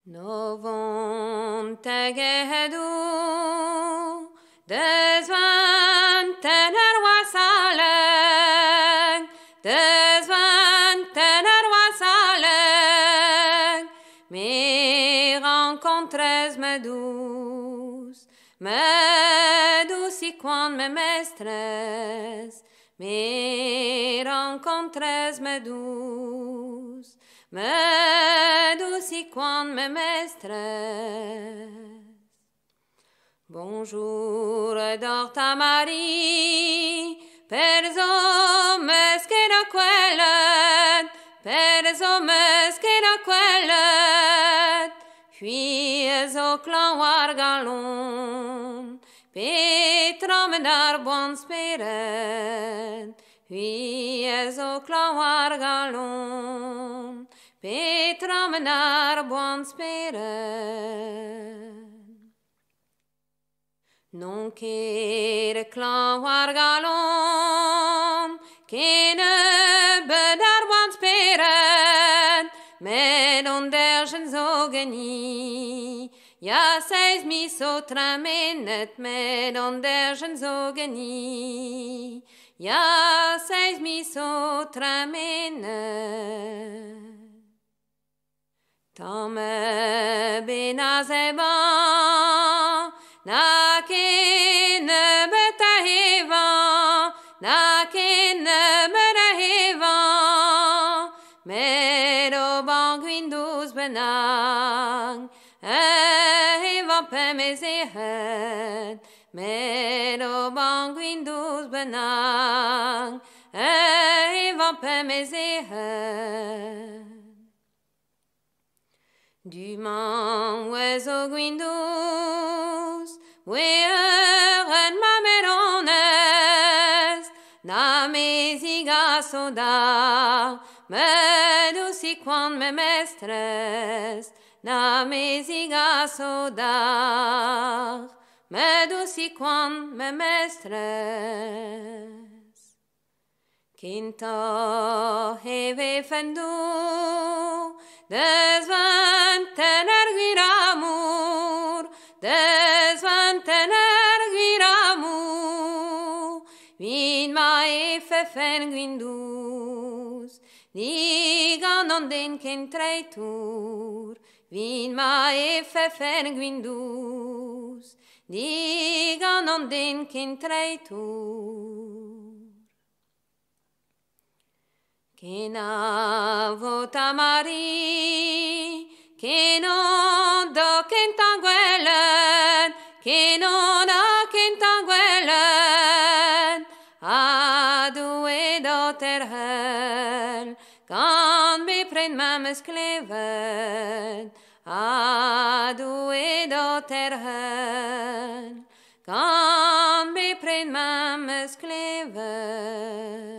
Novon tegedu dezvan tener wasaleng dezvan tener wasaleng mes rencontres me douce y quand me mestres mes rencontres me douce y quand me mestres. Bonjour dorta Marie, per hommes que no quellet, per hommes que no quellet, puis au clan wargalon, petrom dar bon spirit, puis au clan wargalon, petrom dar bon spirit. Non che clan wargalon, che ne bedar bon spirit, mais non dergen zo geni. Ja 6 mi so tramenet, mais non dergen zo geni. Ja 6 mi so tramenet. Tome benazeba, na che ne betaheva, na che ne betaheva, mero banguindus benang, eva pe mezehet, mero banguindus benang, eva pe mezehet. Du man oiseau guindous, weeren ma merones, na mesiga soda, me douci quand me mestres, na mesiga soda, me douci quand me mestres. Quinto heve fendu, dezvan tener guiramur, dezvan tener guiramur, vin ma fefen guindus, digan on den ken traitur, vin ma fefen guindus, digan on den ken traitur. Che na vota Marie, che non do kentanguelen, che non a kentanguelen, a due doterhel, quand me prend ma skleven, a due doterhel, quand me prend ma skleven.